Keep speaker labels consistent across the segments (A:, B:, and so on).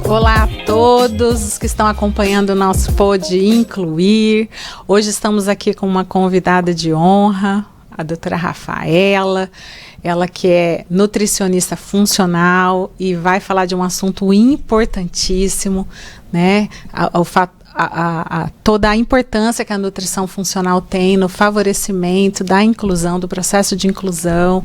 A: Olá a todos que estão acompanhando o nosso Pode Incluir. Hoje estamos aqui com uma convidada de honra, a doutora Rafaela. Ela que é nutricionista funcional e vai falar de um assunto importantíssimo, né? Toda a importância que a nutrição funcional tem no favorecimento da inclusão, do processo de inclusão.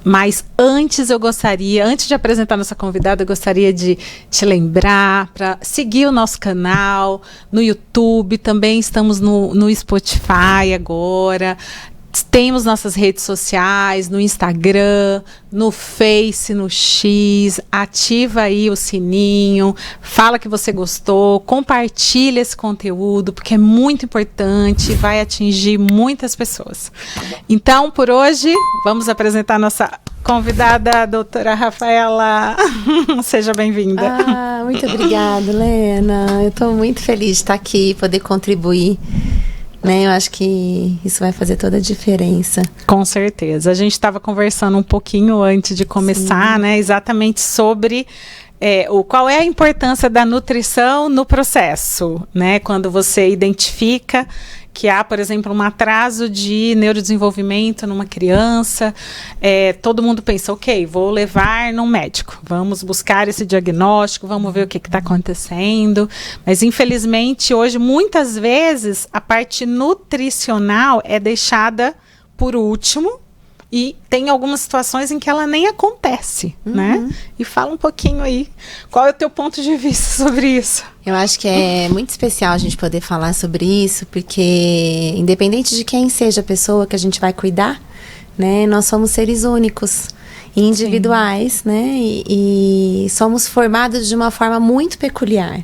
A: Mas antes de apresentar nossa convidada, eu gostaria de te lembrar para seguir o nosso canal no YouTube, também estamos no Spotify agora. Temos nossas redes sociais, no Instagram, no Face, no X. Ativa aí o sininho, fala que você gostou, compartilha esse conteúdo, porque é muito importante e vai atingir muitas pessoas. Então, por hoje, vamos apresentar nossa convidada, a doutora Rafaela. Seja bem-vinda.
B: Muito obrigada, Lena. Eu estou muito feliz de estar aqui, poder contribuir. Eu acho que isso vai fazer toda a diferença.
A: Com certeza. A gente estava conversando um pouquinho antes de começar, né, exatamente sobre qual é a importância da nutrição no processo, né? Quando você identifica que há, por exemplo, um atraso de neurodesenvolvimento numa criança, todo mundo pensa, ok, vou levar num médico, vamos buscar esse diagnóstico, vamos ver o que está acontecendo, mas infelizmente hoje, muitas vezes, a parte nutricional é deixada por último, e tem algumas situações em que ela nem acontece, né? E fala um pouquinho aí, qual é o teu ponto de vista sobre isso?
B: Eu acho que é muito especial a gente poder falar sobre isso, porque independente de quem seja a pessoa que a gente vai cuidar, né? Nós somos seres únicos, individuais, sim, né? E somos formados de uma forma muito peculiar.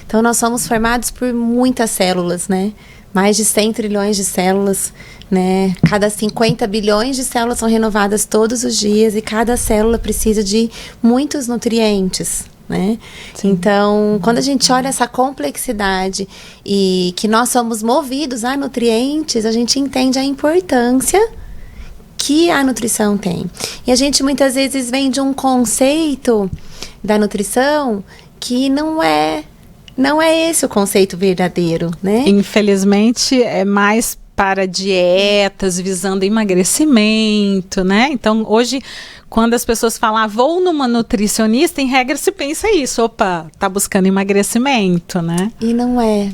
B: Então, nós somos formados por muitas células, né? Mais de 100 trilhões de células, né? Cada 50 bilhões de células são renovadas todos os dias e cada célula precisa de muitos nutrientes, né? Então, quando a gente olha essa complexidade e que nós somos movidos a nutrientes, a gente entende a importância que a nutrição tem. E a gente muitas vezes vem de um conceito da nutrição que não é esse o conceito verdadeiro, né?
A: Infelizmente, é mais para dietas visando emagrecimento, né? Então, hoje, quando as pessoas falam, vou numa nutricionista, em regra se pensa isso, tá buscando emagrecimento, né?
B: E não é.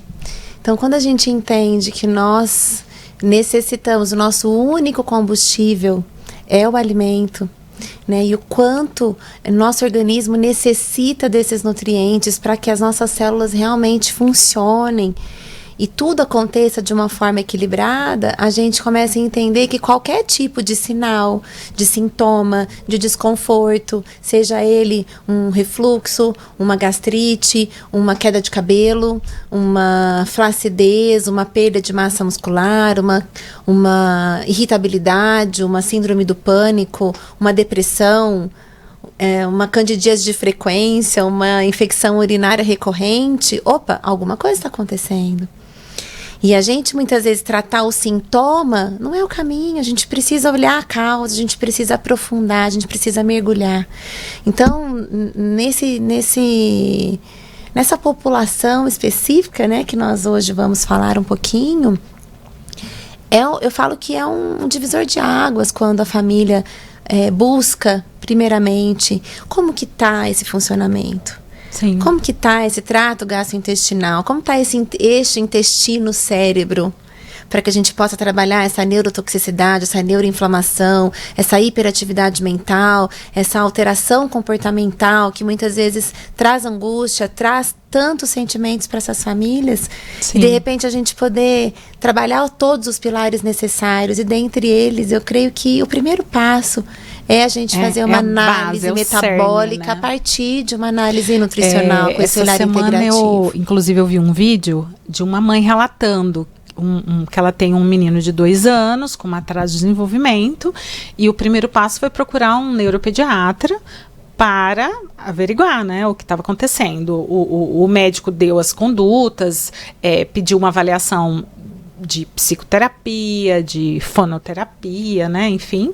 B: Então, quando a gente entende que nós necessitamos, o nosso único combustível é o alimento, né? E o quanto nosso organismo necessita desses nutrientes para que as nossas células realmente funcionem e tudo aconteça de uma forma equilibrada, a gente começa a entender que qualquer tipo de sinal, de sintoma, de desconforto, seja ele um refluxo, uma gastrite, uma queda de cabelo, uma flacidez, uma perda de massa muscular, uma irritabilidade, uma síndrome do pânico, uma depressão, uma candidíase de frequência, uma infecção urinária recorrente, alguma coisa está acontecendo. E a gente muitas vezes tratar o sintoma não é o caminho, a gente precisa olhar a causa, a gente precisa aprofundar, a gente precisa mergulhar. Então, nessa população específica, né, que nós hoje vamos falar um pouquinho, eu falo que é um divisor de águas quando a família busca, primeiramente, como que está esse funcionamento.
A: Sim.
B: Como que está esse trato gastrointestinal? Como está esse intestino-cérebro? Para que a gente possa trabalhar essa neurotoxicidade, essa neuroinflamação, essa hiperatividade mental, essa alteração comportamental que muitas vezes traz angústia, traz tantos sentimentos para essas famílias. Sim. E de repente a gente poder trabalhar todos os pilares necessários. E dentre eles, eu creio que o primeiro passo é a gente fazer uma análise metabólica, CERN, né? A partir de uma análise nutricional com esse olhar integrativo.
A: Inclusive, eu vi um vídeo de uma mãe relatando que ela tem um menino de 2 anos com um atraso de desenvolvimento e o primeiro passo foi procurar um neuropediatra para averiguar, né, o que estava acontecendo. O médico deu as condutas, pediu uma avaliação de psicoterapia, de fonoterapia, né, enfim.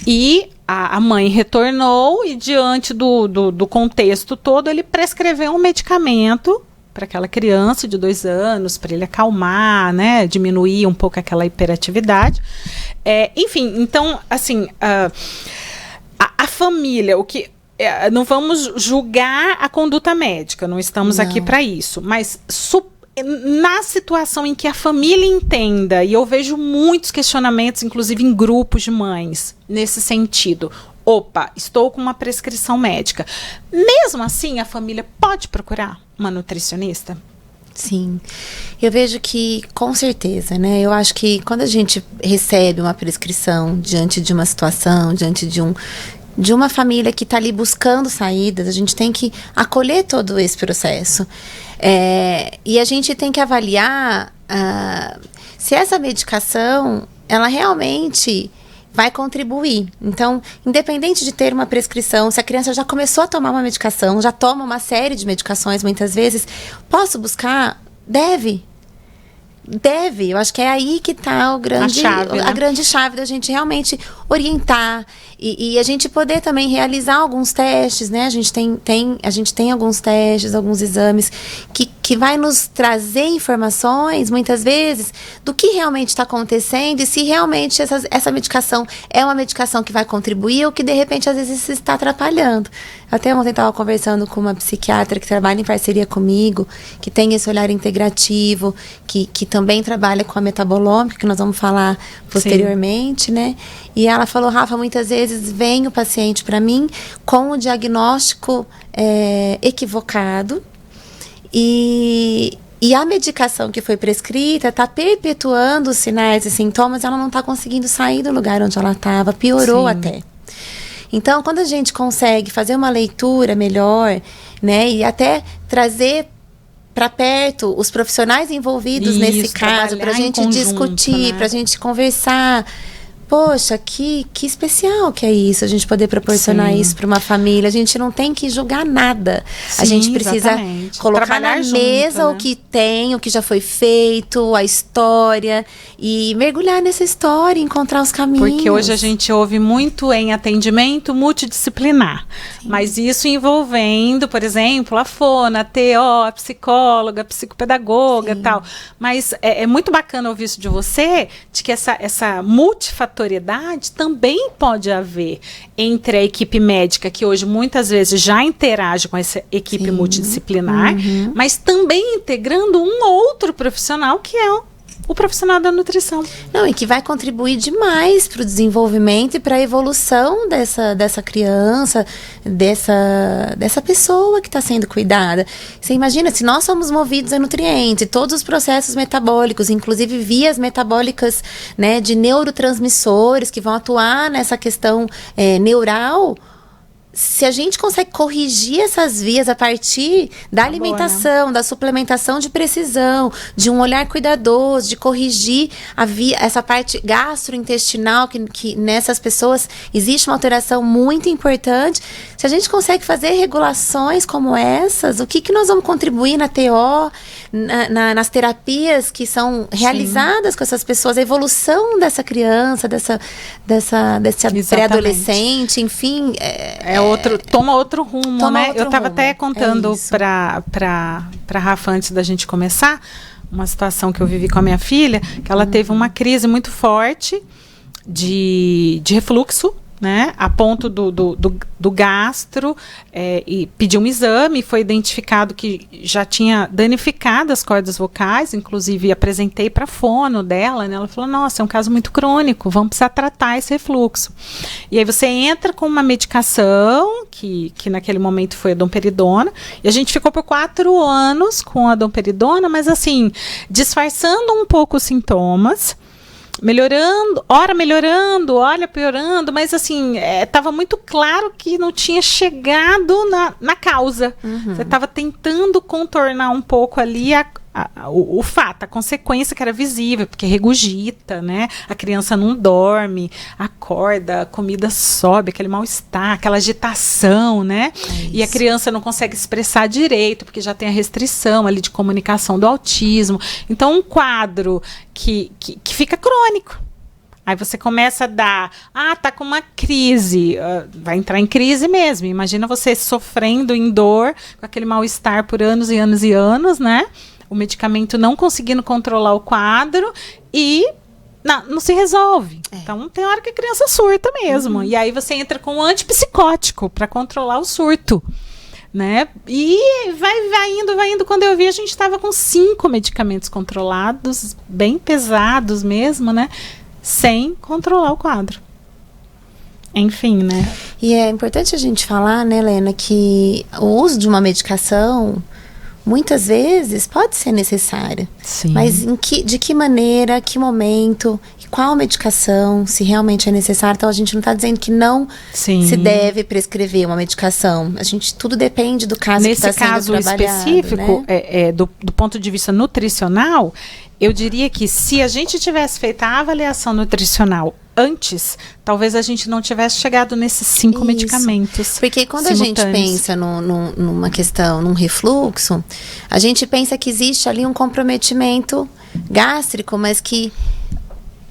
A: E a mãe retornou e, diante do contexto todo, ele prescreveu um medicamento para aquela criança de 2 anos, para ele acalmar, né, diminuir um pouco aquela hiperatividade. Enfim, então, assim, a família, não vamos julgar a conduta médica, não estamos aqui para isso, mas na situação em que a família entenda, e eu vejo muitos questionamentos, inclusive em grupos de mães, nesse sentido. Opa, estou com uma prescrição médica. Mesmo assim, a família pode procurar uma nutricionista?
B: Sim, eu vejo que, com certeza, né? Eu acho que quando a gente recebe uma prescrição diante de uma situação, diante de uma família que está ali buscando saídas, a gente tem que acolher todo esse processo. E a gente tem que avaliar se essa medicação, ela realmente vai contribuir. Então, independente de ter uma prescrição, se a criança já começou a tomar uma medicação, já toma uma série de medicações muitas vezes, posso buscar? Deve. Eu acho que é aí que está a grande chave da gente realmente orientar e a gente poder também realizar alguns testes, né? A gente tem alguns testes, alguns exames que vai nos trazer informações, muitas vezes, do que realmente está acontecendo e se realmente essa medicação é uma medicação que vai contribuir ou que, de repente, às vezes se está atrapalhando. Até ontem estava conversando com uma psiquiatra que trabalha em parceria comigo, que tem esse olhar integrativo, que também trabalha com a metabolômica, que nós vamos falar posteriormente, Sim. né? E ela falou, Rafa, muitas vezes vem o paciente para mim com o diagnóstico equivocado e a medicação que foi prescrita está perpetuando os sinais e sintomas, ela não está conseguindo sair do lugar onde ela estava, piorou Sim. até. Então, quando a gente consegue fazer uma leitura melhor, né, e até trazer para perto os profissionais envolvidos nesse caso, para a gente discutir, né? Para a gente conversar. Poxa, que especial que é isso, a gente poder proporcionar Sim. isso para uma família. A gente não tem que julgar nada.
A: Sim,
B: a gente precisa
A: exatamente.
B: Colocar
A: Trabalhar
B: na
A: junto,
B: mesa
A: né?
B: o que tem, o que já foi feito, a história, e mergulhar nessa história, encontrar os caminhos.
A: Porque hoje a gente ouve muito em atendimento multidisciplinar, Sim. mas isso envolvendo, por exemplo, a fono, a TO, a psicóloga, a psicopedagoga e tal. Mas é muito bacana ouvir isso de você, de que essa multifatoriedade também pode haver entre a equipe médica, que hoje muitas vezes já interage com essa equipe Sim. multidisciplinar, mas também integrando um outro profissional, que é o profissional da nutrição.
B: Não, e que vai contribuir demais para o desenvolvimento e para a evolução dessa criança, dessa pessoa que está sendo cuidada. Você imagina, se nós somos movidos a nutrientes, todos os processos metabólicos, inclusive vias metabólicas, né, de neurotransmissores que vão atuar nessa questão neural. Se a gente consegue corrigir essas vias a partir da alimentação, da suplementação de precisão, de um olhar cuidadoso, de corrigir essa parte gastrointestinal, que nessas pessoas existe uma alteração muito importante. Se a gente consegue fazer regulações como essas, o que nós vamos contribuir na TO, nas terapias que são realizadas Sim. com essas pessoas, a evolução dessa criança, desse pré-adolescente, enfim...
A: Toma outro rumo, né? Eu estava até contando para Rafa, antes da gente começar, uma situação que eu vivi com a minha filha, que ela teve uma crise muito forte de refluxo, né? A ponto do gastro, e pediu um exame, foi identificado que já tinha danificado as cordas vocais, inclusive apresentei para a fono dela, né? Ela falou, nossa, é um caso muito crônico, vamos precisar tratar esse refluxo. E aí você entra com uma medicação, que naquele momento foi a domperidona, e a gente ficou por 4 anos com a domperidona, mas assim, disfarçando um pouco os sintomas, melhorando, ora piorando, mas assim, estava muito claro que não tinha chegado na causa. Você estava tentando contornar um pouco ali o fato, a consequência que era visível, porque regurgita, né? A criança não dorme, acorda, a comida sobe, aquele mal-estar, aquela agitação, né? E a criança não consegue expressar direito, porque já tem a restrição ali de comunicação do autismo. Então, um quadro que fica crônico. Aí você começa a dar, tá com uma crise, vai entrar em crise mesmo. Imagina você sofrendo em dor, com aquele mal-estar por anos e anos e anos, né? O medicamento não conseguindo controlar o quadro e não se resolve. Então, tem hora que a criança surta mesmo. E aí você entra com um antipsicótico para controlar o surto, né? E vai indo. Quando eu vi, a gente estava com 5 medicamentos controlados, bem pesados mesmo, né? Sem controlar o quadro. Enfim, né?
B: E é importante a gente falar, né, Helena, que o uso de uma medicação muitas vezes pode ser necessária.
A: Sim.
B: Mas de que maneira, que momento, qual medicação, se realmente é necessário. Então, a gente não está dizendo que não se deve prescrever uma medicação. Tudo depende do caso que está sendo trabalhado.
A: Nesse caso específico, né? Do ponto de vista nutricional, eu diria que se a gente tivesse feito a avaliação nutricional antes, talvez a gente não tivesse chegado nesses 5 medicamentos.
B: Porque quando a gente pensa numa questão, num refluxo, a gente pensa que existe ali um comprometimento gástrico, mas que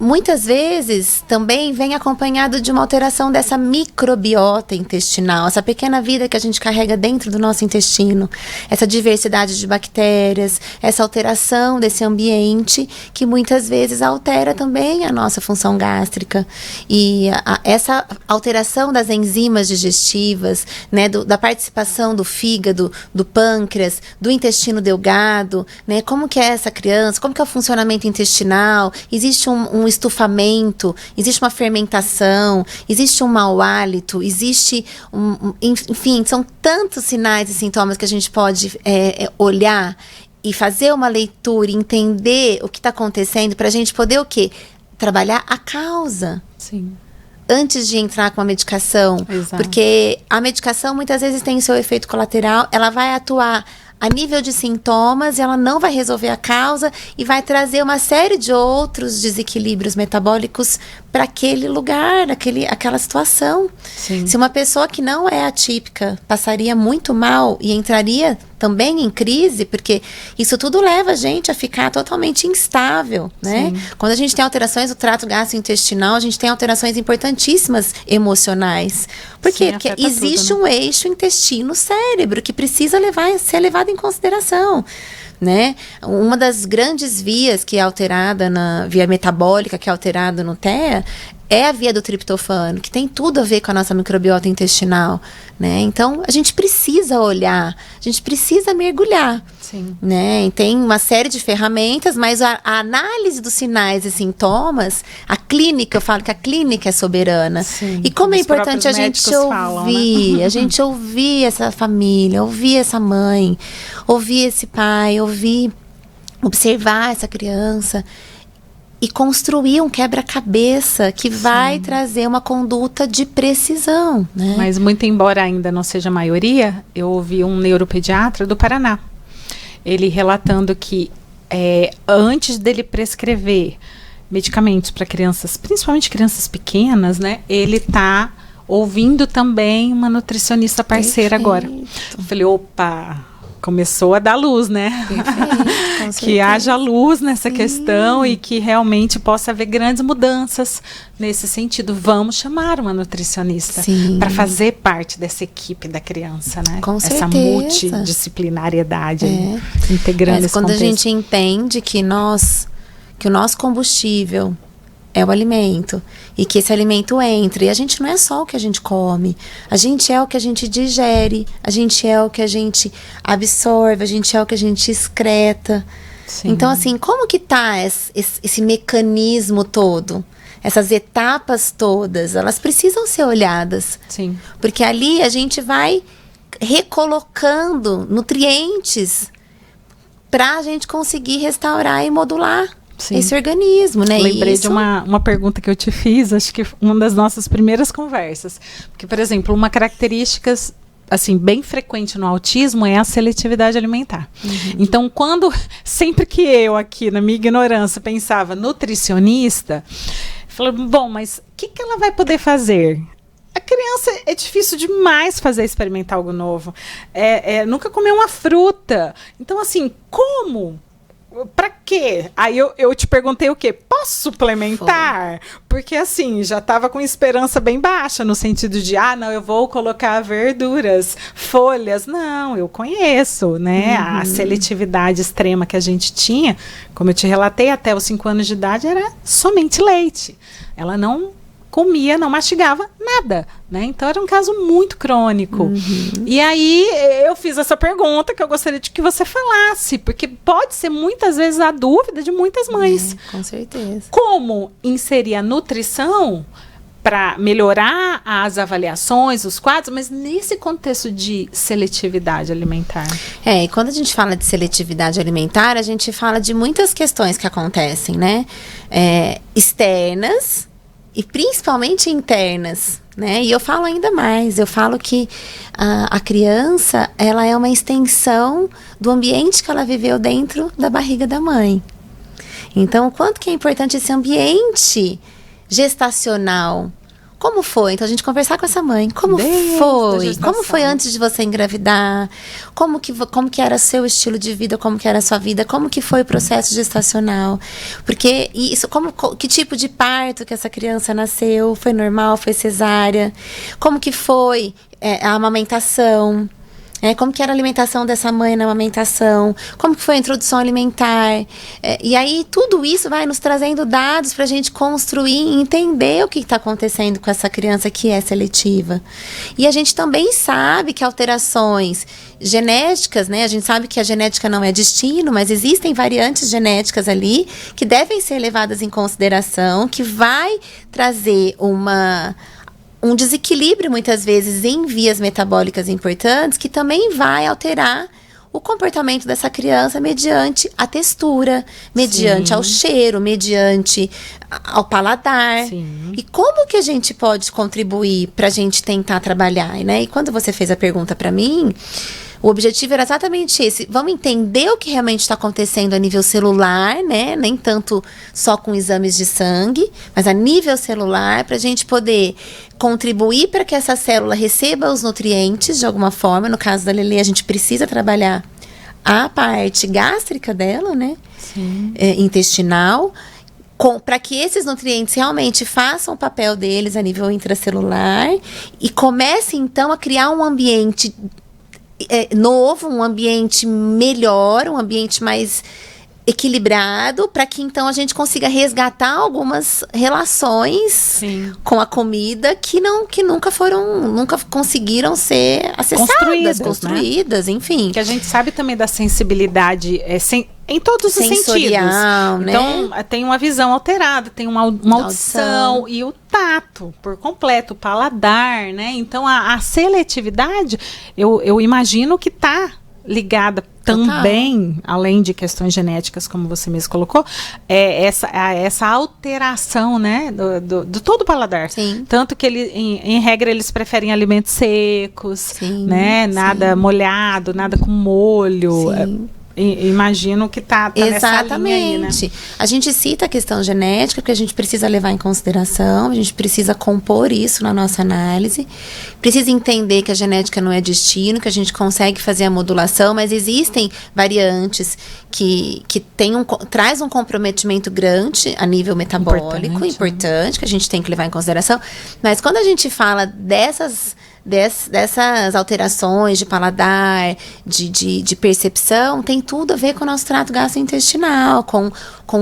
B: muitas vezes também vem acompanhado de uma alteração dessa microbiota intestinal, essa pequena vida que a gente carrega dentro do nosso intestino, essa diversidade de bactérias, essa alteração desse ambiente que muitas vezes altera também a nossa função gástrica. E essa alteração das enzimas digestivas, né, da participação do fígado, do pâncreas, do intestino delgado, né, como que é essa criança, como que é o funcionamento intestinal, existe um estufamento, existe uma fermentação, existe um mau hálito, existe enfim, são tantos sinais e sintomas que a gente pode olhar e fazer uma leitura, entender o que está acontecendo para a gente poder o quê? Trabalhar a causa.
A: Sim.
B: Antes de entrar com a medicação.
A: Exato.
B: Porque a medicação muitas vezes tem seu efeito colateral, ela vai atuar a nível de sintomas, ela não vai resolver a causa e vai trazer uma série de outros desequilíbrios metabólicos para aquele lugar, aquela situação.
A: Sim.
B: Se uma pessoa que não é atípica passaria muito mal e entraria também em crise, porque isso tudo leva a gente a ficar totalmente instável, né?
A: Sim.
B: Quando a gente tem alterações do trato gastrointestinal, a gente tem alterações importantíssimas emocionais. Por quê? Porque existe
A: tudo, né?
B: um eixo intestino-cérebro que precisa ser levado em consideração, né? Uma das grandes vias que é alterada via metabólica, que é alterada no TEA, é a via do triptofano, que tem tudo a ver com a nossa microbiota intestinal, né? Então, a gente precisa olhar, a gente precisa mergulhar.
A: Sim.
B: Né? E tem uma série de ferramentas, mas a análise dos sinais e sintomas, a clínica, eu falo que a clínica é soberana.
A: Sim.
B: E como é importante a gente ouvir,
A: falam, né?
B: a gente ouvir essa família, ouvir essa mãe, ouvir esse pai, observar essa criança e construir um quebra-cabeça que vai trazer uma conduta de precisão, né?
A: Mas muito embora ainda não seja a maioria, eu ouvi um neuropediatra do Paraná, ele relatando que antes dele prescrever medicamentos para crianças, principalmente crianças pequenas, né? Ele está ouvindo também uma nutricionista parceira. Perfeito. Agora. Eu falei, opa, começou a dar luz, né?
B: Perfeito,
A: que haja luz nessa questão e que realmente possa haver grandes mudanças nesse sentido. Vamos chamar uma nutricionista para fazer parte dessa equipe da criança, né?
B: Com
A: essa
B: certeza.
A: Multidisciplinariedade integrando esse
B: quando
A: contexto.
B: a gente entende que o nosso combustível é o alimento e que esse alimento entra, e a gente não é só o que a gente come, a gente é o que a gente digere, a gente é o que a gente absorve, a gente é o que a gente excreta.
A: Sim.
B: Então, assim, como que tá esse mecanismo todo? Essas etapas todas, elas precisam ser olhadas.
A: Sim.
B: Porque ali a gente vai recolocando nutrientes para a gente conseguir restaurar e modular esse organismo, né?
A: Lembrei de uma pergunta que eu te fiz, acho que uma das nossas primeiras conversas. Porque, por exemplo, uma característica assim, bem frequente no autismo é a seletividade alimentar. Então, sempre que eu aqui, na minha ignorância, pensava nutricionista, falei, bom, mas o que ela vai poder fazer? A criança é difícil demais fazer experimentar algo novo. Nunca comeu uma fruta. Então, assim, como? Pra quê? Aí eu te perguntei o quê? Posso suplementar? Porque assim, já estava com esperança bem baixa, no sentido de, não, eu vou colocar verduras, folhas. Não, eu conheço, né? A seletividade extrema que a gente tinha, como eu te relatei, até os 5 anos de idade, era somente leite. Ela não comia, não mastigava nada, né? Então era um caso muito crônico. E aí eu fiz essa pergunta que eu gostaria de que você falasse, porque pode ser muitas vezes a dúvida de muitas mães.
B: Com certeza.
A: Como inserir a nutrição para melhorar as avaliações, os quadros, mas nesse contexto de seletividade alimentar?
B: E quando a gente fala de seletividade alimentar, a gente fala de muitas questões que acontecem, né? Externas, e principalmente internas, né? E eu falo ainda mais, eu falo que a criança, ela é uma extensão do ambiente que ela viveu dentro da barriga da mãe. Então, o quanto que é importante esse ambiente gestacional? Como foi? Então, a gente conversar com essa mãe. Como foi? Como foi antes de você engravidar? Como que era seu estilo de vida? Como que era a sua vida? Como que foi o processo gestacional? Porque isso, que tipo de parto que essa criança nasceu? Foi normal? Foi cesárea? Como que foi a amamentação? Como que era a alimentação dessa mãe na amamentação, como que foi a introdução alimentar, e aí tudo isso vai nos trazendo dados para a gente construir e entender o que está acontecendo com essa criança que é seletiva. E a gente também sabe que alterações genéticas, né, a gente sabe que a genética não é destino, mas existem variantes genéticas ali que devem ser levadas em consideração, que vai trazer um desequilíbrio, muitas vezes, em vias metabólicas importantes, que também vai alterar o comportamento dessa criança mediante a textura, mediante ao cheiro, mediante ao paladar. Sim. E como que a gente pode contribuir para a gente tentar trabalhar, né? E quando você fez a pergunta para mim, o objetivo era exatamente esse. Vamos entender o que realmente está acontecendo a nível celular, né? Nem tanto só com exames de sangue, mas a nível celular, para a gente poder contribuir para que essa célula receba os nutrientes de alguma forma. No caso da Lelê, a gente precisa trabalhar a parte gástrica dela, né? Sim. Intestinal, para que esses nutrientes realmente façam o papel deles a nível intracelular e comece, então, a criar um ambiente novo, um ambiente melhor, um ambiente mais equilibrado, para que então a gente consiga resgatar algumas relações Sim. com a comida que nunca conseguiram ser acessadas, construídas, né? Enfim.
A: Que a gente sabe também da sensibilidade em todos os sentidos.
B: Né?
A: Então, tem uma visão alterada, tem uma audição e o tato por completo, o paladar, né? Então, a seletividade, eu imagino que está ligada também, além de questões genéticas, como você mesmo colocou, essa alteração, né, do todo o paladar. Sim. Tanto que em regra, eles preferem alimentos secos, sim, né, nada molhado, nada com molho. Sim. Imagino que tá nessa linha aí, né?
B: A gente cita a questão genética, porque a gente precisa levar em consideração, a gente precisa compor isso na nossa análise, precisa entender que a genética não é destino, que a gente consegue fazer a modulação, mas existem variantes que traz um comprometimento grande a nível metabólico, importante, que a gente tem que levar em consideração. Mas quando a gente fala dessas alterações de paladar, de percepção, tem tudo a ver com o nosso trato gastrointestinal, com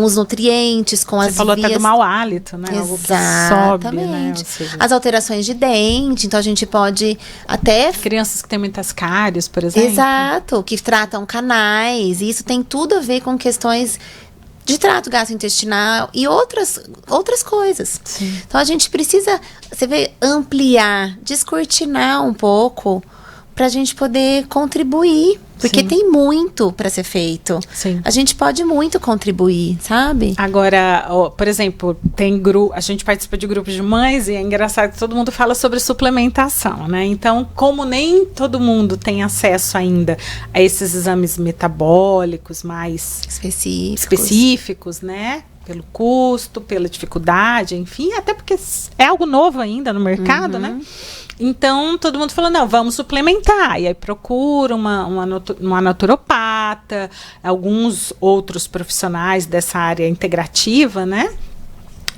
B: os nutrientes, com as vias...
A: Você falou até do mau hálito, né?
B: Exatamente.
A: Sobe, né? Seja...
B: As alterações de dente, então a gente pode até...
A: Crianças que têm muitas cáries, por exemplo.
B: Exato, que tratam canais, e isso tem tudo a ver com questões de trato gastrointestinal e outras coisas. Sim. Então a gente precisa, ampliar, descortinar um pouco para a gente poder contribuir. Porque
A: Sim.
B: tem muito para ser feito.
A: Sim.
B: A gente pode muito contribuir, sabe?
A: Agora, ó, por exemplo, a gente participa de grupos de mães e é engraçado que todo mundo fala sobre suplementação, né? Então, como nem todo mundo tem acesso ainda a esses exames metabólicos mais específicos, né? Pelo custo, pela dificuldade, enfim, até porque é algo novo ainda no mercado, né? Então, todo mundo falou, não, vamos suplementar. E aí procura uma naturopata, alguns outros profissionais dessa área integrativa, né?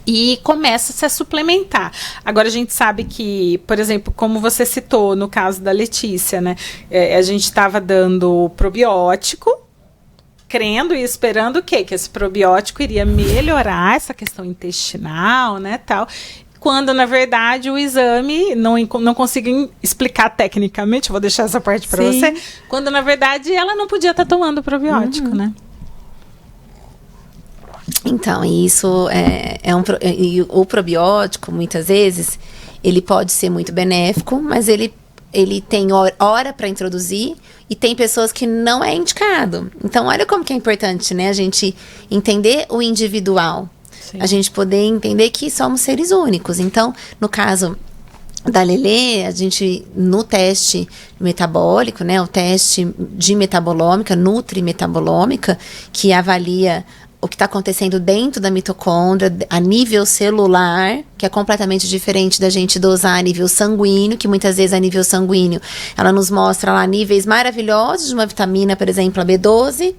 A: E começa-se a suplementar. Agora, a gente sabe que, por exemplo, como você citou no caso da Letícia, né? A gente estava dando probiótico, crendo e esperando o quê? Que esse probiótico iria melhorar essa questão intestinal, né, tal. Quando, na verdade, o exame não consigo explicar tecnicamente, vou deixar essa parte para você, quando, na verdade, ela não podia estar tomando probiótico, né?
B: Então, isso o probiótico, muitas vezes, ele pode ser muito benéfico, mas ele tem hora para introduzir e tem pessoas que não é indicado. Então, olha como que é importante, né? A gente entender o individual. Sim. A gente poder entender que somos seres únicos. Então, no caso da Lelê, a gente, no teste metabólico, né? O teste de metabolômica, nutrimetabolômica, que avalia o que está acontecendo dentro da mitocôndria, a nível celular, que é completamente diferente da gente dosar a nível sanguíneo, que muitas vezes a nível sanguíneo, ela nos mostra lá níveis maravilhosos de uma vitamina, por exemplo, a B12,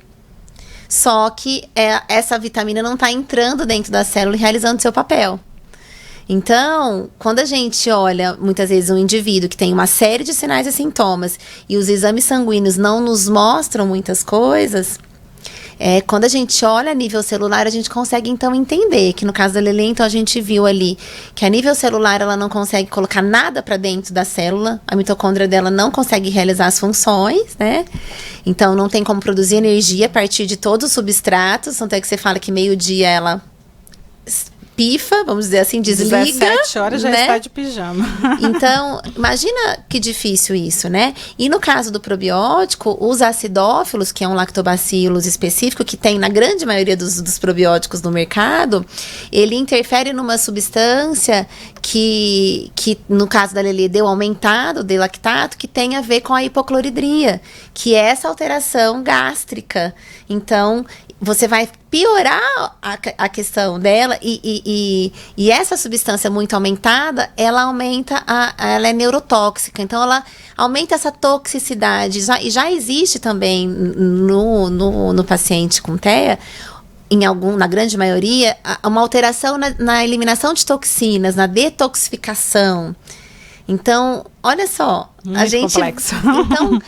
B: só que essa vitamina não está entrando dentro da célula e realizando seu papel. Então, quando a gente olha, muitas vezes, um indivíduo que tem uma série de sinais e sintomas, e os exames sanguíneos não nos mostram muitas coisas... quando a gente olha a nível celular, a gente consegue, então, entender que no caso da Lelê, então, a gente viu ali que a nível celular ela não consegue colocar nada para dentro da célula, a mitocôndria dela não consegue realizar as funções, né? Então, não tem como produzir energia a partir de todos os substratos, tanto é que você fala que meio-dia ela pifa, vamos dizer assim, desliga.
A: 17 horas já está de pijama.
B: Então, imagina que difícil isso, né? E no caso do probiótico, os acidófilos, que é um lactobacillus específico, que tem na grande maioria dos probióticos no mercado, ele interfere numa substância que no caso da Lelê deu aumentado de lactato, que tem a ver com a hipocloridria, que é essa alteração gástrica. Então, você vai piorar a questão dela e essa substância muito aumentada, ela ela é neurotóxica, então ela aumenta essa toxicidade. E já existe também no paciente com TEA, na grande maioria, uma alteração na eliminação de toxinas, na detoxificação. Então, olha só,
A: muito complexo.
B: Então,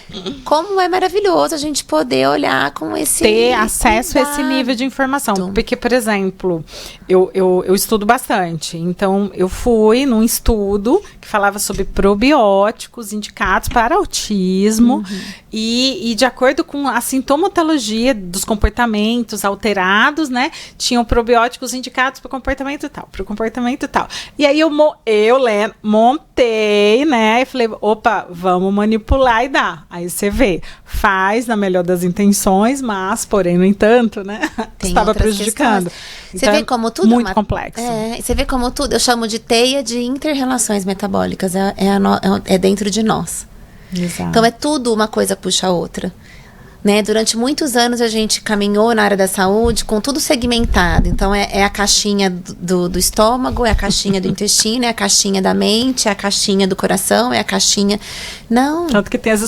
B: como é maravilhoso a gente poder olhar com
A: ter acesso a esse nível de informação. Porque, por exemplo, eu estudo bastante. Então, eu fui num estudo que falava sobre probióticos indicados para autismo e de acordo com a sintomatologia dos comportamentos alterados, né? Tinham probióticos indicados para o comportamento tal, para o comportamento tal. E aí eu montei, né? E falei, opa, vamos manipular e dar. Aí você vê, faz na melhor das intenções, mas, porém, no entanto, né? Estava prejudicando.
B: Você vê como tudo
A: muito complexo.
B: Você vê como tudo, eu chamo de teia de inter-relações metabólicas, é dentro de nós.
A: Exato.
B: Então, é tudo uma coisa puxa a outra. Né? Durante muitos anos a gente caminhou na área da saúde com tudo segmentado. Então, é a caixinha do estômago, é a caixinha do intestino, é a caixinha da mente, é a caixinha do coração, é a caixinha... Não.
A: Tanto que tem as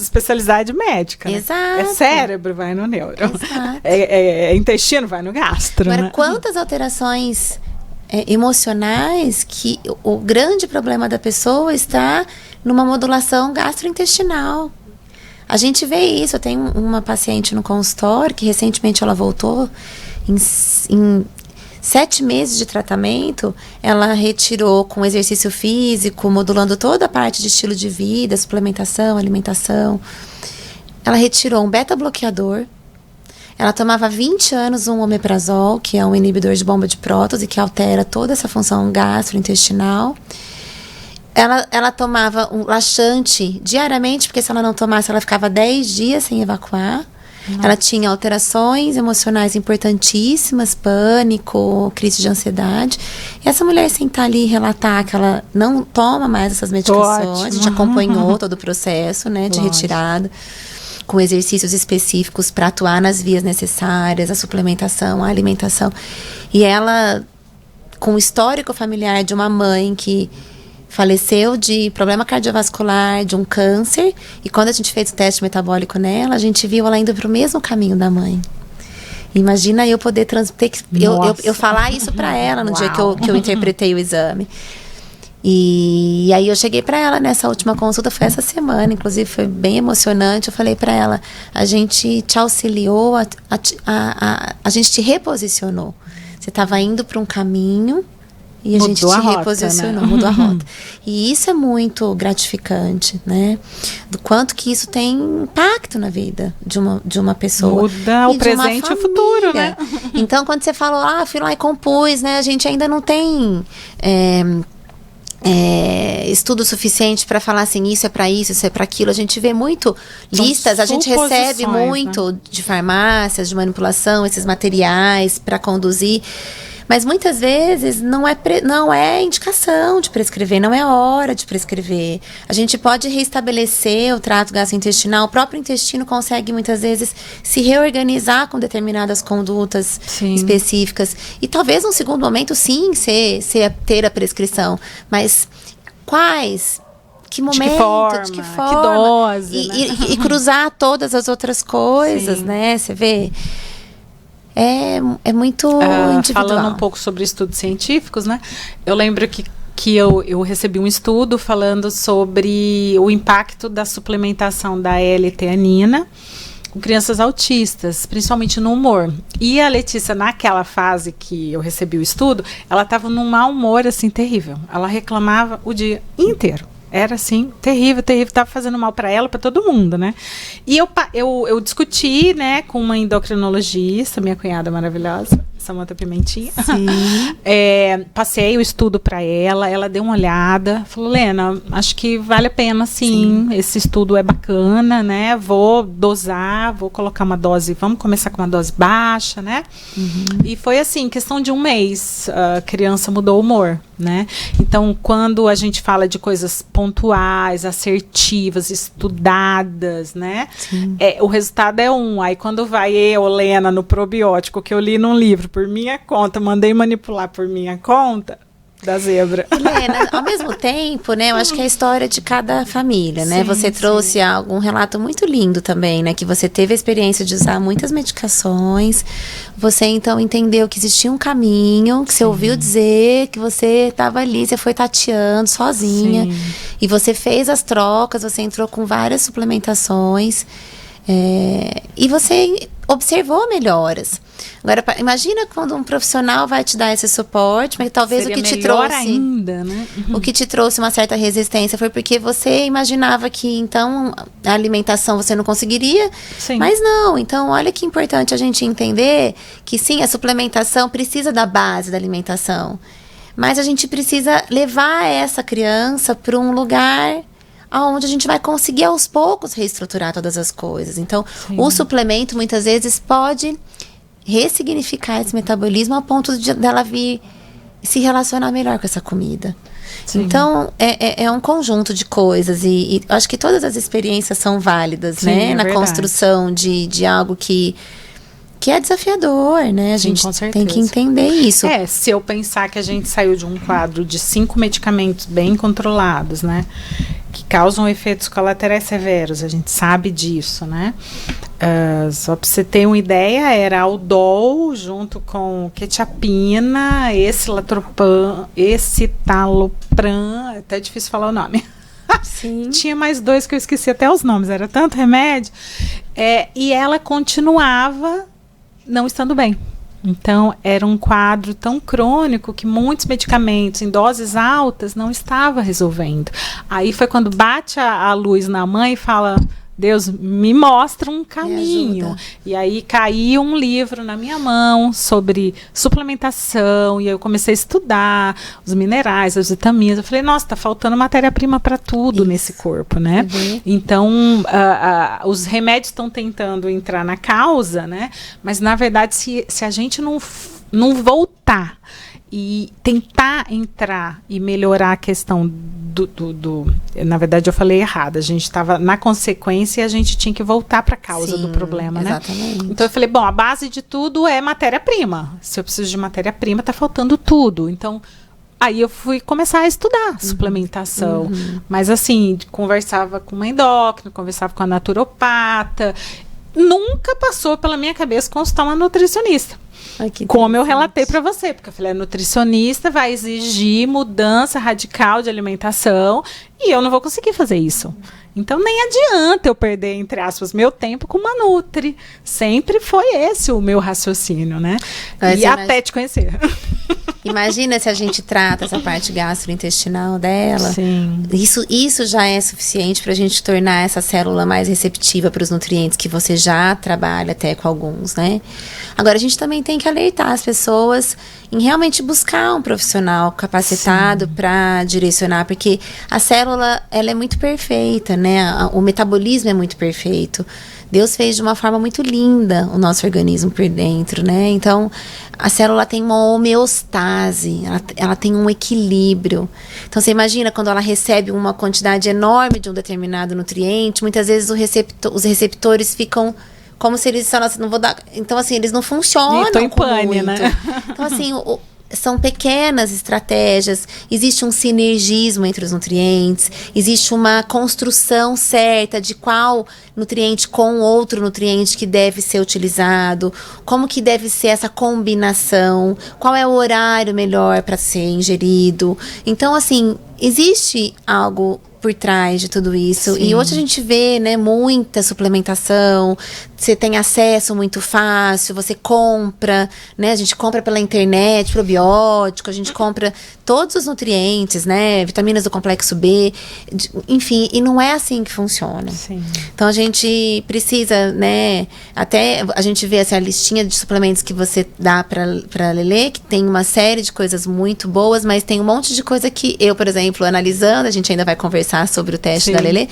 A: especialidades médicas.
B: Exato.
A: Né? É cérebro, vai no neuro.
B: Exato.
A: É intestino, vai no gastro.
B: Agora,
A: né?
B: quantas alterações emocionais que o grande problema da pessoa está numa modulação gastrointestinal. A gente vê isso. Eu tenho uma paciente no consultório que recentemente ela voltou em 7 meses de tratamento. Ela retirou com exercício físico, modulando toda a parte de estilo de vida, suplementação, alimentação. Ela retirou um beta-bloqueador. Ela tomava há 20 anos um omeprazol, que é um inibidor de bomba de prótons e que altera toda essa função gastrointestinal. Ela tomava um laxante diariamente, porque se ela não tomasse, ela ficava 10 dias sem evacuar. Nossa. Ela tinha alterações emocionais importantíssimas, pânico, crise de ansiedade. E essa mulher sentar ali e relatar que ela não toma mais essas medicações, a gente acompanhou todo o processo, né, de retirada, com exercícios específicos para atuar nas vias necessárias, a suplementação, a alimentação. E ela, com o histórico familiar de uma mãe que faleceu de problema cardiovascular, de um câncer. E quando a gente fez o teste metabólico nela, a gente viu ela indo para o mesmo caminho da mãe. Imagina eu poder eu falar isso para ela no dia que eu interpretei o exame. E aí eu cheguei para ela nessa última consulta, foi essa semana, inclusive foi bem emocionante. Eu falei para ela, a gente te auxiliou, a gente te reposicionou. Você estava indo para um caminho e a gente te reposicionou, mudou a rota. E isso é muito gratificante, né? Do quanto que isso tem impacto na vida de uma pessoa.
A: Muda o presente e o futuro, né?
B: Então, quando você falou, fui lá e compus, né? A gente ainda não tem estudo suficiente para falar assim, isso é para isso é para aquilo. A gente vê muito listas, a gente recebe muito, né, de farmácias, de manipulação, esses materiais para conduzir. Mas muitas vezes não é indicação de prescrever, não é hora de prescrever. A gente pode reestabelecer o trato gastrointestinal. O próprio intestino consegue muitas vezes se reorganizar com determinadas condutas específicas. E talvez num segundo momento, sim, ter a prescrição. Mas quais? Que momento? De que forma?
A: Que dose?
B: E cruzar todas as outras coisas, né? Você vê? É muito individual.
A: Falando um pouco sobre estudos científicos, né? Eu lembro que eu recebi um estudo falando sobre o impacto da suplementação da L-teanina com crianças autistas, principalmente no humor. E a Letícia, naquela fase que eu recebi o estudo, ela estava num mau humor, assim, terrível. Ela reclamava o dia inteiro. Era assim, terrível, estava fazendo mal para ela, para todo mundo, né? E eu discuti, né, com uma endocrinologista, minha cunhada maravilhosa, Samanta Pimentinha. Passei o estudo para ela deu uma olhada, falou, Lena, acho que vale a pena sim, esse estudo é bacana, né? Vou dosar, vou colocar uma dose, vamos começar com uma dose baixa, né? E foi assim, questão de um mês, a criança mudou o humor, né? Então, quando a gente fala de coisas pontuais, assertivas, estudadas, né? O resultado é um. Aí quando vai Lena, no probiótico, que eu li num livro por minha conta, mandei manipular por minha conta, da zebra.
B: Helena, ao mesmo tempo, né, eu acho que é a história de cada família, né? Você trouxe um relato muito lindo também, né? Que você teve a experiência de usar muitas medicações, você então entendeu que existia um caminho, que você ouviu dizer, que você estava ali, você foi tateando sozinha, e você fez as trocas, você entrou com várias suplementações, e você observou melhoras. Agora, imagina quando um profissional vai te dar esse suporte, mas talvez
A: seria
B: o que te trouxe
A: ainda, né?
B: O que te trouxe uma certa resistência foi porque você imaginava que então a alimentação você não conseguiria, mas não. Então, olha que importante a gente entender que sim, a suplementação precisa da base da alimentação, mas a gente precisa levar essa criança para um lugar onde a gente vai conseguir aos poucos reestruturar todas as coisas. Então, o suplemento muitas vezes pode ressignificar esse metabolismo a ponto dela vir se relacionar melhor com essa comida. Então, é um conjunto de coisas e acho que todas as experiências são válidas, né? Na construção de algo que é desafiador, né? A gente tem que entender isso.
A: Se eu pensar que a gente saiu de um quadro de 5 medicamentos bem controlados, né? Que causam efeitos colaterais severos, a gente sabe disso, né? Só para você ter uma ideia, era Aldol junto com quetiapina, escitalopram, até é difícil falar o nome. Tinha mais 2 que eu esqueci até os nomes, era tanto remédio. E ela continuava não estando bem. Então, era um quadro tão crônico que muitos medicamentos em doses altas não estava resolvendo. Aí foi quando bate a luz na mãe e fala, Deus, me mostra um caminho. E aí caiu um livro na minha mão sobre suplementação, e eu comecei a estudar os minerais, as vitaminas. Eu falei, nossa, tá faltando matéria-prima para tudo nesse corpo, né? Então, os remédios estão tentando entrar na causa, né? Mas, na verdade, se a gente não voltar e tentar entrar e melhorar a questão na verdade, eu falei errado. A gente estava na consequência e a gente tinha que voltar para a causa do problema,
B: exatamente.
A: né? Então, eu falei, bom, a base de tudo é matéria-prima. Se eu preciso de matéria-prima, tá faltando tudo. Então, aí eu fui começar a estudar suplementação. Mas, assim, conversava com uma endócrina, conversava com a naturopata. Nunca passou pela minha cabeça consultar uma nutricionista. Como eu relatei para você, porque eu falei, a nutricionista vai exigir mudança radical de alimentação e eu não vou conseguir fazer isso. Então nem adianta eu perder, entre aspas, meu tempo com uma nutri. Sempre foi esse o meu raciocínio, né? E até te conhecer.
B: Imagina se a gente trata essa parte gastrointestinal dela.
A: Sim.
B: Isso já é suficiente para a gente tornar essa célula mais receptiva para os nutrientes que você já trabalha até com alguns, né? Agora, a gente também tem que alertar as pessoas em realmente buscar um profissional capacitado para direcionar, porque a célula, ela é muito perfeita, né? O metabolismo é muito perfeito. Deus fez de uma forma muito linda o nosso organismo por dentro, né? Então, a célula tem uma homeostase, ela tem um equilíbrio. Então, você imagina quando ela recebe uma quantidade enorme de um determinado nutriente, muitas vezes os receptores ficam como se eles falassem, não vou dar. Então, assim, eles não funcionam.
A: Tô em pane, né?
B: Então, assim, são pequenas estratégias, existe um sinergismo entre os nutrientes, existe uma construção certa de qual nutriente com outro nutriente que deve ser utilizado, como que deve ser essa combinação, qual é o horário melhor para ser ingerido. Então, assim, existe algo por trás de tudo isso. E hoje a gente vê, né, muita suplementação, você tem acesso muito fácil, você compra, né, a gente compra pela internet, probiótico, a gente compra todos os nutrientes, né, vitaminas do complexo B, enfim, e não é assim que funciona.
A: Sim.
B: Então a gente precisa, né, até a gente vê essa listinha de suplementos que você dá pra Lelê, que tem uma série de coisas muito boas, mas tem um monte de coisa que eu, por exemplo, analisando, a gente ainda vai conversar sobre o teste da Lelê,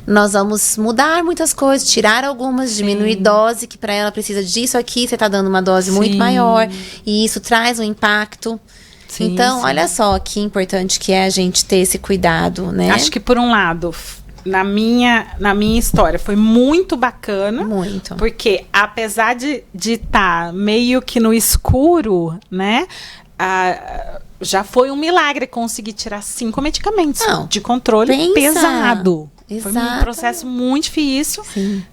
B: nós vamos mudar muitas coisas, tirar algumas, diminuir dose, que para ela precisa disso aqui, você tá dando uma dose muito maior, e isso traz um impacto. Então, olha só que importante que é a gente ter esse cuidado, né?
A: Acho que, por um lado, na minha história, foi muito bacana.
B: Muito.
A: Porque, apesar de estar meio que no escuro, né? Já foi um milagre conseguir tirar 5 medicamentos de controle pesado. Foi um processo muito difícil,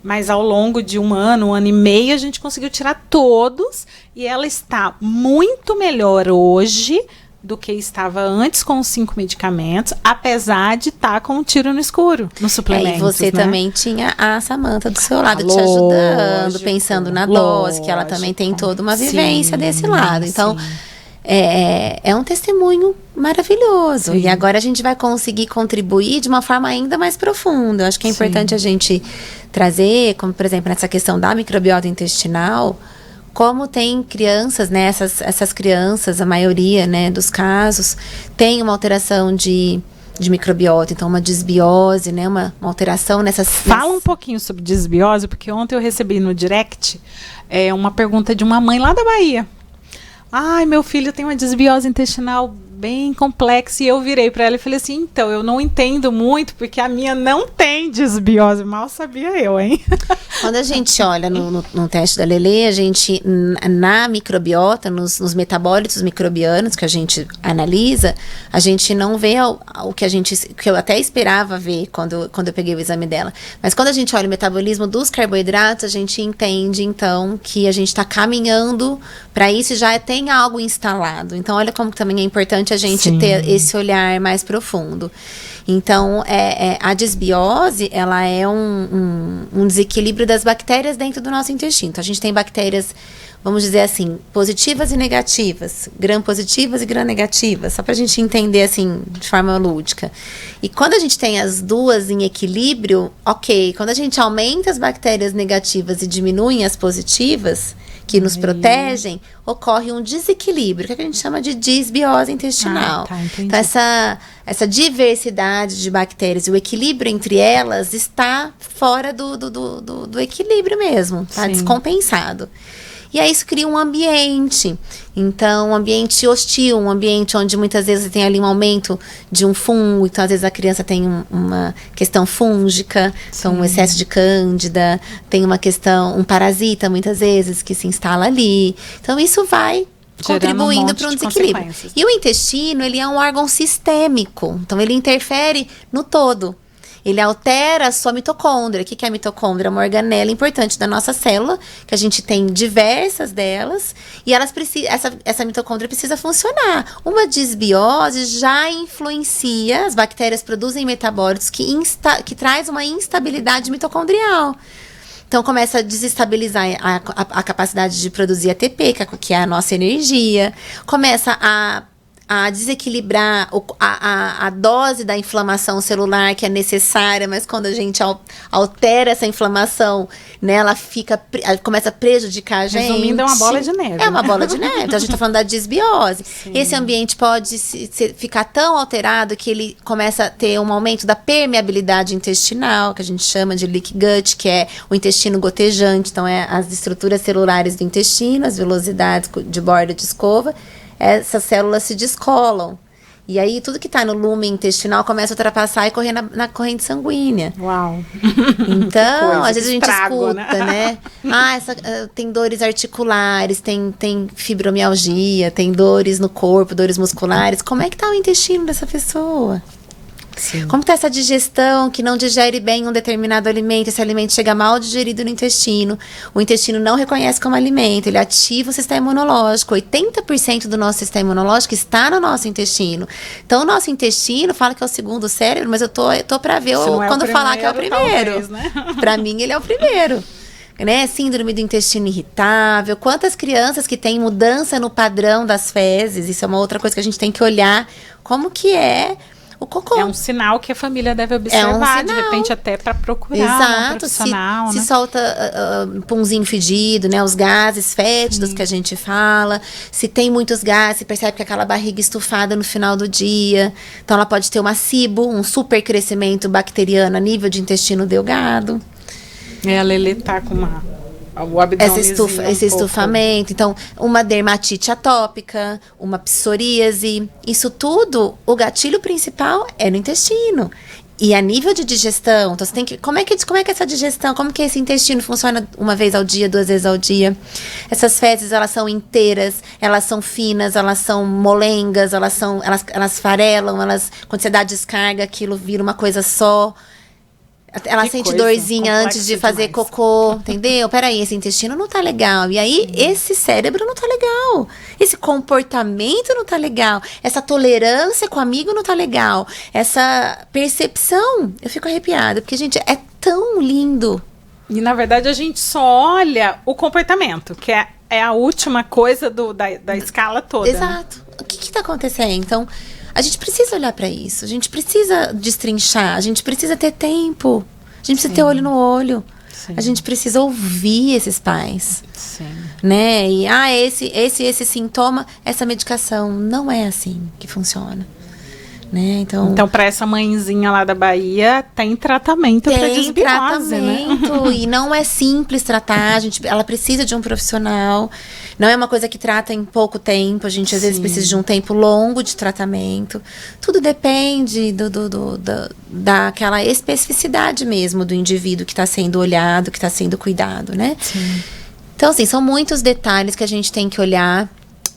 A: mas ao longo de um ano e meio, a gente conseguiu tirar todos, e ela está muito melhor hoje do que estava antes com os 5 medicamentos, apesar de estar com um tiro no escuro, nos suplementos.
B: E você também tinha a Samanta do seu lado, te ajudando, pensando na dose, que ela também tem toda uma vivência desse lado. Então, é um testemunho maravilhoso. E agora a gente vai conseguir contribuir de uma forma ainda mais profunda. Eu acho que é importante a gente trazer, como por exemplo, nessa questão da microbiota intestinal, como tem crianças, né, essas crianças, a maioria, né, dos casos, tem uma alteração de microbiota, então uma desbiose, né, uma alteração nessas...
A: Fala um pouquinho sobre desbiose, porque ontem eu recebi no direct uma pergunta de uma mãe lá da Bahia. Ai, meu filho tem uma desbiose intestinal bem complexa, e eu virei para ela e falei assim, então, eu não entendo muito, porque a minha não tem desbiose, mal sabia eu, hein?
B: Quando a gente olha no teste da Lelê, a gente, na microbiota, nos metabólitos microbianos que a gente analisa, a gente não vê o que eu até esperava ver quando eu peguei o exame dela. Mas quando a gente olha o metabolismo dos carboidratos, a gente entende, então, que a gente está caminhando para isso e já tem algo instalado. Então, olha como também é importante importante a gente ter esse olhar mais profundo. Então, a desbiose, ela é um desequilíbrio das bactérias dentro do nosso intestino. Então, a gente tem bactérias, vamos dizer assim, positivas e negativas, gram-positivas e gram-negativas, só para a gente entender, assim, de forma lúdica. E quando a gente tem as duas em equilíbrio, ok. Quando a gente aumenta as bactérias negativas e diminui as positivas, que nos protegem, ocorre um desequilíbrio, que a gente chama de disbiose intestinal. Então, essa diversidade de bactérias e o equilíbrio entre elas está fora do equilíbrio mesmo, está descompensado. E aí isso cria um ambiente. Então, um ambiente hostil, um ambiente onde muitas vezes tem ali um aumento de um fungo. Então, às vezes a criança tem uma questão fúngica, então um excesso de cândida, tem uma questão, um parasita muitas vezes que se instala ali. Então, isso vai contribuindo para um desequilíbrio. E o intestino, ele é um órgão sistêmico. Então, ele interfere no todo. Ele altera a sua mitocôndria. O que é a mitocôndria? É uma organela importante da nossa célula, que a gente tem diversas delas, e essa mitocôndria precisa funcionar. Uma disbiose já influencia, as bactérias produzem metabólitos que traz uma instabilidade mitocondrial. Então, começa a desestabilizar a capacidade de produzir ATP, que é a nossa energia. Começa a desequilibrar a dose da inflamação celular que é necessária, mas quando a gente altera essa inflamação, né, ela começa a prejudicar a gente.
A: Resumindo, é uma bola de neve.
B: É uma bola de neve. Então, a gente está falando da desbiose. Esse ambiente pode ficar tão alterado que ele começa a ter um aumento da permeabilidade intestinal, que a gente chama de leaky gut, que é o intestino gotejante. Então, é as estruturas celulares do intestino, as velocidades de borda de escova. Essas células se descolam. E aí, tudo que está no lume intestinal começa a ultrapassar e correr na corrente sanguínea.
A: Uau!
B: Então, às vezes a gente escuta, né? Tem dores articulares, tem fibromialgia, tem dores no corpo, dores musculares. Como é que está o intestino dessa pessoa? Sim. Como está essa digestão que não digere bem um determinado alimento, esse alimento chega mal digerido no intestino, o intestino não reconhece como alimento, ele ativa o sistema imunológico, 80% do nosso sistema imunológico está no nosso intestino. Então, o nosso intestino fala que é o segundo cérebro, mas eu tô para ver quando falar que é o primeiro. Talvez, né? Para mim, ele é o primeiro. Né? Síndrome do intestino irritável, quantas crianças que têm mudança no padrão das fezes, isso é uma outra coisa que a gente tem que olhar, como que é o cocô.
A: É um sinal que a família deve observar, de repente até para procurar um profissional.
B: Se solta punzinho fedido, né? Os gases fétidos que a gente fala. Se tem muitos gases, se percebe que aquela barriga estufada no final do dia. Então, ela pode ter uma SIBO, um supercrescimento bacteriano a nível de intestino delgado.
A: A Lelê tá com o abdômenzinho
B: esse estufamento. Então, uma dermatite atópica, uma psoríase. Isso tudo, o gatilho principal é no intestino. E a nível de digestão, então você tem que... Como é que é essa digestão? Como que esse intestino funciona uma vez ao dia, 2 vezes ao dia? Essas fezes, elas são inteiras, elas são finas, elas são molengas, elas farelam, quando você dá descarga, aquilo vira uma coisa só. Ela sente dorzinha antes de fazer cocô, entendeu? Peraí, esse intestino não tá legal. E aí, esse cérebro não tá legal. Esse comportamento não tá legal. Essa tolerância com o amigo não tá legal. Essa percepção, eu fico arrepiada. Porque, gente, é tão lindo.
A: E, na verdade, a gente só olha o comportamento, que é a última coisa da escala toda.
B: Exato. Né? O que tá acontecendo? Então... A gente precisa olhar para isso, a gente precisa destrinchar, a gente precisa ter tempo, a gente precisa ter olho no olho, a gente precisa ouvir esses pais, né? E esse sintoma, essa medicação, não é assim que funciona. Né?
A: Então, para essa mãezinha lá da Bahia, tem tratamento para desbiose,
B: tratamento, né? E não é simples tratar, ela precisa de um profissional, não é uma coisa que trata em pouco tempo, a gente às vezes precisa de um tempo longo de tratamento, tudo depende daquela especificidade mesmo do indivíduo que está sendo olhado, que está sendo cuidado, né?
A: Sim.
B: Então, assim, são muitos detalhes que a gente tem que olhar.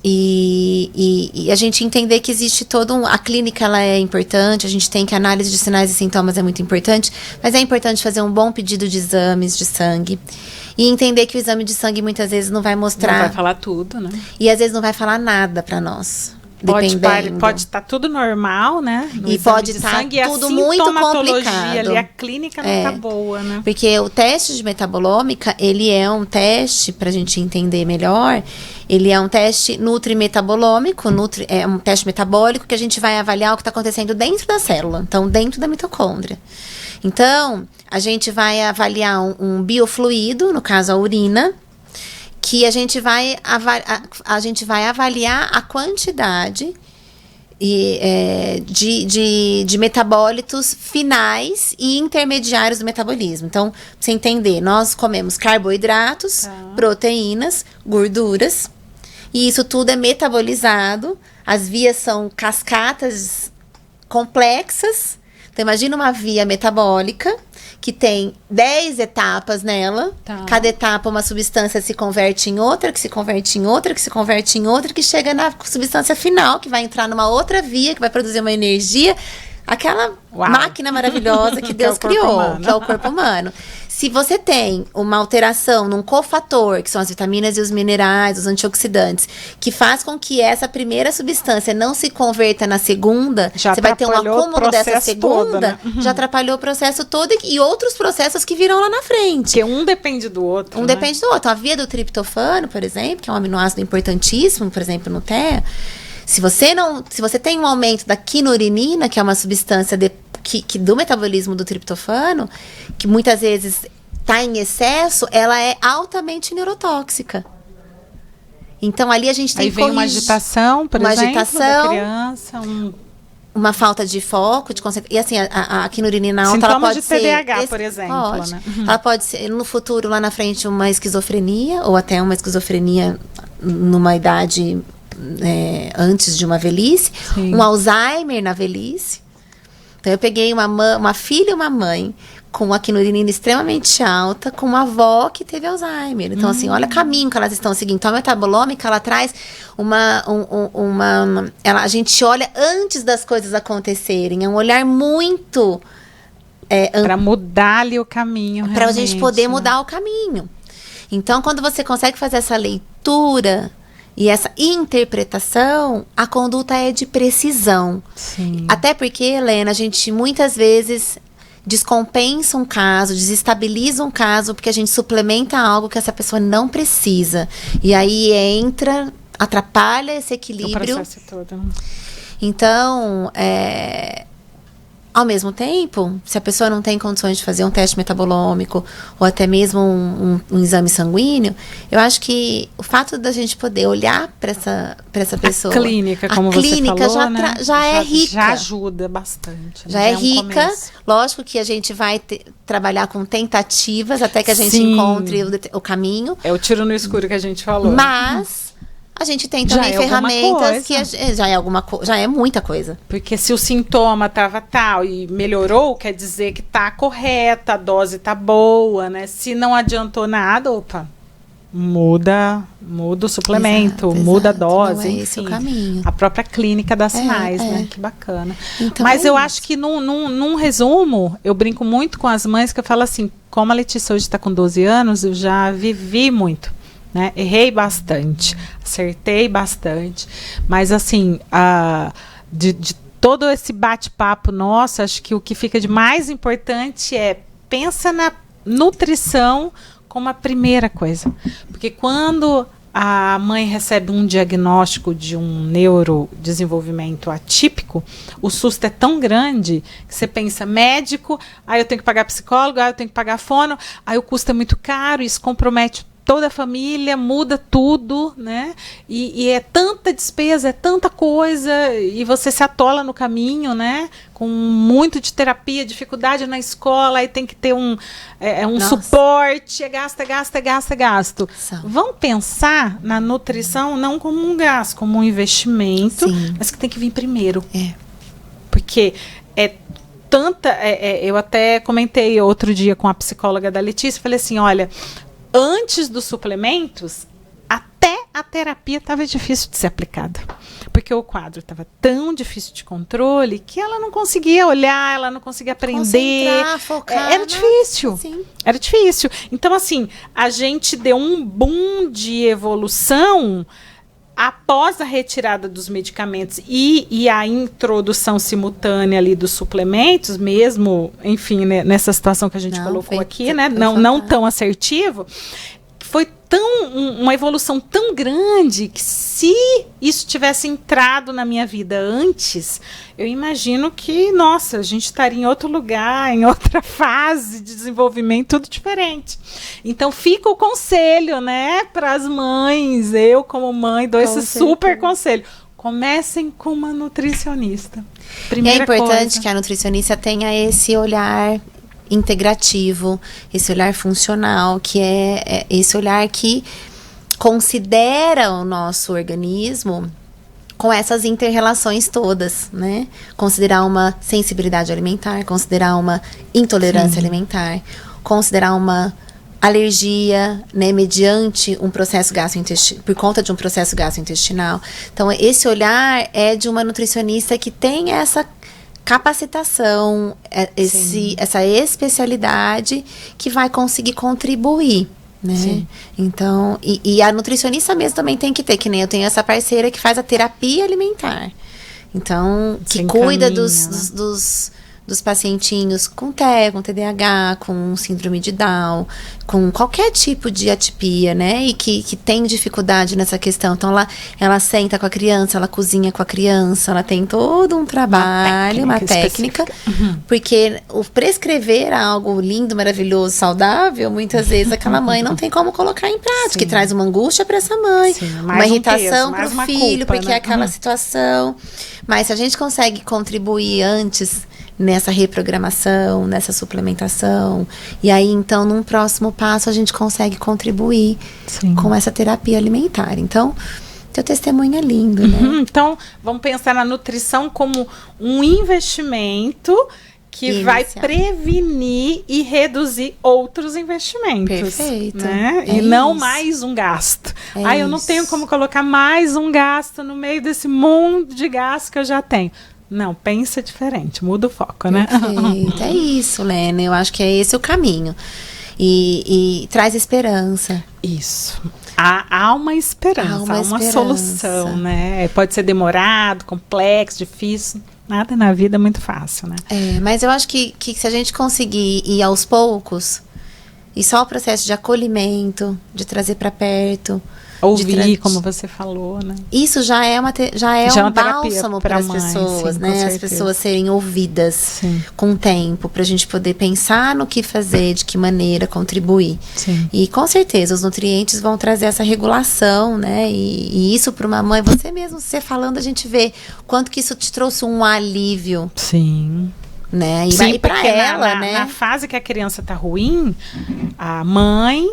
B: E a gente entender que existe a clínica, ela é importante, a gente tem que a análise de sinais e sintomas é muito importante, mas é importante fazer um bom pedido de exames de sangue e entender que o exame de sangue muitas vezes não vai mostrar.
A: Não vai falar tudo, né?
B: E às vezes não vai falar nada para nós. dependendo.
A: Pode estar tudo normal, né? No
B: e
A: exame
B: pode
A: de
B: estar
A: sangue,
B: tudo
A: a
B: muito
A: sintomatologia
B: complicado.
A: ali, a clínica não tá boa, né?
B: Porque o teste de metabolômica, ele é um teste, pra gente entender melhor, ele é um teste nutrimetabolômico, é um teste metabólico que a gente vai avaliar o que está acontecendo dentro da célula, então dentro da mitocôndria. Então, a gente vai avaliar um biofluido, no caso a urina, que a gente vai avaliar a quantidade de metabólitos finais e intermediários do metabolismo. Então, pra você entender, nós comemos carboidratos, proteínas, gorduras, e isso tudo é metabolizado. As vias são cascatas complexas. Então, imagina uma via metabólica que tem 10 etapas nela. Cada etapa, uma substância se converte em outra, que se converte em outra, que se converte em outra, que chega na substância final, que vai entrar numa outra via, que vai produzir uma energia. Aquela máquina maravilhosa que Deus criou, que é o corpo humano. Se você tem uma alteração num cofator, que são as vitaminas e os minerais, os antioxidantes, que faz com que essa primeira substância não se converta na segunda, você vai ter um acúmulo dessa segunda, todo, né? Já atrapalhou o processo todo e outros processos que virão lá na frente.
A: Porque um depende do outro.
B: Um depende do outro. A via do triptofano, por exemplo, que é um aminoácido importantíssimo, por exemplo, no TEA, se você tem um aumento da quinurinina, que é uma substância que do metabolismo do triptofano, que muitas vezes está em excesso, ela é altamente neurotóxica. Então, ali a gente tem
A: que corrigir. Aí vem uma agitação, por exemplo, da criança,
B: uma falta de foco, de concentração. E assim, a quinurinina alta, ela pode ser...
A: Sintomas de TDAH, por exemplo.
B: Pode. Né? Ela pode ser, no futuro, lá na frente, uma esquizofrenia, ou até uma esquizofrenia numa idade antes de uma velhice. Sim. Um Alzheimer na velhice. Então, eu peguei uma filha e uma mãe com a quinurinina extremamente alta, com uma avó que teve Alzheimer. Então, assim, olha o caminho que elas estão seguindo. Então, a metabolômica, ela traz a gente olha antes das coisas acontecerem. É um olhar muito...
A: para mudar ali o caminho,
B: para a gente poder mudar o caminho. Então, quando você consegue fazer essa leitura e essa interpretação, a conduta é de precisão.
A: Sim.
B: Até porque, Helena, a gente muitas vezes descompensa um caso, desestabiliza um caso, porque a gente suplementa algo que essa pessoa não precisa. E aí atrapalha esse equilíbrio.
A: O processo todo.
B: Então, ao mesmo tempo, se a pessoa não tem condições de fazer um teste metabolômico ou até mesmo um exame sanguíneo, eu acho que o fato da gente poder olhar para essa pessoa...
A: A clínica, como você falou,
B: já é rica.
A: Já ajuda bastante.
B: Já é rica. Lógico que a gente vai trabalhar com tentativas até que a gente encontre o caminho.
A: É o tiro no escuro que a gente falou.
B: Mas... a gente tem também ferramentas que já é muita coisa.
A: Porque se o sintoma estava tal e melhorou, quer dizer que tá correta, a dose tá boa, né? Se não adiantou nada, muda o suplemento, muda a dose,
B: não é esse o caminho.
A: A própria clínica dá sinais, né? Que bacana.
B: Então,
A: mas eu acho que num resumo, eu brinco muito com as mães que eu falo assim, como a Letícia hoje está com 12 anos, eu já vivi muito. Né? Errei bastante, acertei bastante, mas assim, de todo esse bate-papo nosso, acho que o que fica de mais importante pensa na nutrição como a primeira coisa, porque quando a mãe recebe um diagnóstico de um neurodesenvolvimento atípico, o susto é tão grande que você pensa, médico, aí eu tenho que pagar psicólogo, aí eu tenho que pagar fono, aí o custo é muito caro, isso compromete toda a família, muda tudo, né? E é tanta despesa, é tanta coisa, e você se atola no caminho, né? Com muito de terapia, dificuldade na escola, aí tem que ter um suporte, gasto. Vamos pensar na nutrição não como um gasto, como um investimento,
B: sim,
A: mas que tem que vir primeiro. Porque eu até comentei outro dia com a psicóloga da Letícia, falei assim, olha, antes dos suplementos, até a terapia estava difícil de ser aplicada. Porque o quadro estava tão difícil de controle que ela não conseguia olhar, ela não conseguia aprender.
B: Focar,
A: era difícil.
B: Sim.
A: Era difícil. Então, assim, a gente deu um boom de evolução após a retirada dos medicamentos e a introdução simultânea ali dos suplementos, mesmo, enfim, né, nessa situação que a gente colocou aqui, né, não tão assertivo, foi uma evolução tão grande que se isso tivesse entrado na minha vida antes, eu imagino que, nossa, a gente estaria em outro lugar, em outra fase de desenvolvimento, tudo diferente. Então fica o conselho, né, para as mães, eu como mãe dou esse super conselho. Comecem com uma nutricionista. Primeira
B: é importante
A: coisa.
B: que a nutricionista tenha esse olhar integrativo, esse olhar funcional, que é esse olhar que considera o nosso organismo com essas inter-relações todas, né? Considerar uma sensibilidade alimentar, considerar uma intolerância alimentar, considerar uma alergia, né, mediante um processo gastrointestinal, por conta de um processo gastrointestinal. Então, esse olhar é de uma nutricionista que tem essa capacitação, essa especialidade que vai conseguir contribuir, né? Sim. Então, e a nutricionista mesmo também tem que ter, que nem eu tenho essa parceira que faz a terapia alimentar. Então, que cuida dos pacientinhos com TEA, com TDAH, com síndrome de Down, com qualquer tipo de atipia, né? E que tem dificuldade nessa questão. Então, ela senta com a criança, ela cozinha com a criança, ela tem todo um trabalho, uma técnica. Porque o prescrever algo lindo, maravilhoso, saudável, muitas vezes aquela mãe não tem como colocar em prática, que traz uma angústia para essa mãe, uma irritação para o filho, culpa, porque é aquela situação. Mas se a gente consegue contribuir antes nessa reprogramação, nessa suplementação, e aí então num próximo passo a gente consegue contribuir com essa terapia alimentar. Então, teu testemunho é lindo, né?
A: Então, vamos pensar na nutrição como um investimento que vai prevenir e reduzir outros investimentos.
B: Perfeito.
A: Né? E não mais um gasto. Eu não tenho como colocar mais um gasto no meio desse mundo de gasto que eu já tenho. Não, pensa diferente, muda o foco, né?
B: Perfeito, é isso, Lena, eu acho que é esse o caminho. E traz esperança.
A: Isso. Há uma esperança, há uma solução, né? Pode ser demorado, complexo, difícil. Nada na vida é muito fácil, né?
B: Mas eu acho que se a gente conseguir ir aos poucos, e só o processo de acolhimento, de trazer para perto,
A: ouvir, como você falou, né?
B: Isso já é um bálsamo para as pessoas, né? As pessoas serem ouvidas com o tempo, para a gente poder pensar no que fazer, de que maneira contribuir. E com certeza os nutrientes vão trazer essa regulação, né? E isso para uma mãe, você falando, a gente vê quanto que isso te trouxe um alívio.
A: Sim.
B: Né? E para ela, né?
A: Na fase que a criança tá ruim, a mãe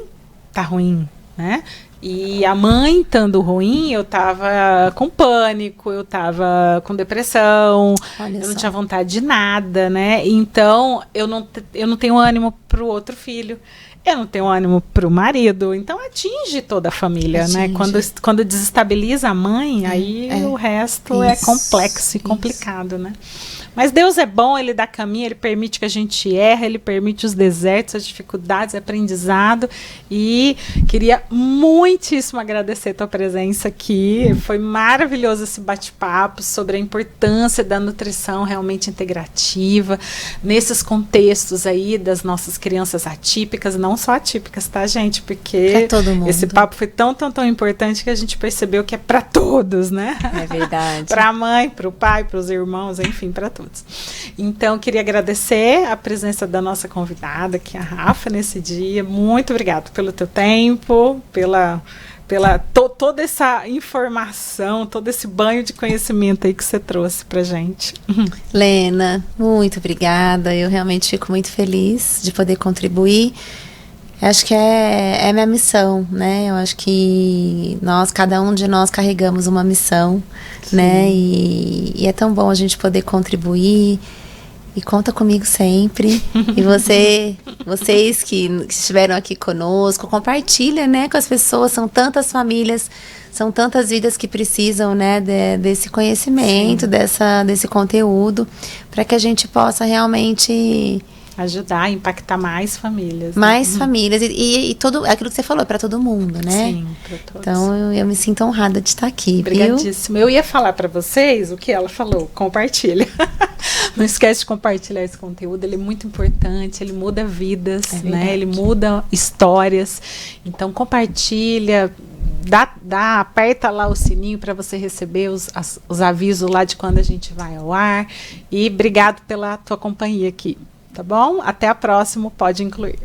A: tá ruim, né? E a mãe estando ruim, eu tava com pânico, eu tava com depressão, eu não tinha vontade de nada, né? Então, eu não tenho ânimo pro outro filho, eu não tenho ânimo pro marido. Então, atinge toda a família, né? Quando desestabiliza a mãe, aí o resto é complexo e complicado, né? Mas Deus é bom, Ele dá caminho, Ele permite que a gente erre, Ele permite os desertos, as dificuldades, aprendizado. E queria muitíssimo agradecer a tua presença aqui. Foi maravilhoso esse bate-papo sobre a importância da nutrição realmente integrativa, nesses contextos aí das nossas crianças atípicas, não só atípicas, tá, gente? Porque esse papo foi tão importante que a gente percebeu que é para todos, né?
B: É verdade.
A: Para a mãe, para o pai, para os irmãos, enfim, para todos. Então, queria agradecer a presença da nossa convidada aqui, a Rafa, nesse dia. Muito obrigada pelo teu tempo, pela toda essa informação, todo esse banho de conhecimento aí que você trouxe pra gente.
B: Lena, muito obrigada. Eu realmente fico muito feliz de poder contribuir. Acho que é minha missão, né? Eu acho que cada um de nós carregamos uma missão, né? E é tão bom a gente poder contribuir. E conta comigo sempre. E vocês que estiveram aqui conosco, compartilha, né, com as pessoas. São tantas famílias, são tantas vidas que precisam, né, desse conhecimento, desse conteúdo, para que a gente possa realmente
A: Ajudar a impactar mais famílias.
B: Mais famílias e todo aquilo que você falou, para todo mundo, né?
A: Sim, para todos.
B: Então eu me sinto honrada de estar aqui,
A: Obrigadíssima.
B: viu?
A: Eu ia falar para vocês o que ela falou, compartilha. Não esquece de compartilhar esse conteúdo, ele é muito importante, ele muda vidas, né? Ele muda histórias. Então compartilha, aperta lá o sininho para você receber os avisos lá de quando a gente vai ao ar. E obrigado pela tua companhia aqui. Tá bom? Até a próxima, pode incluir.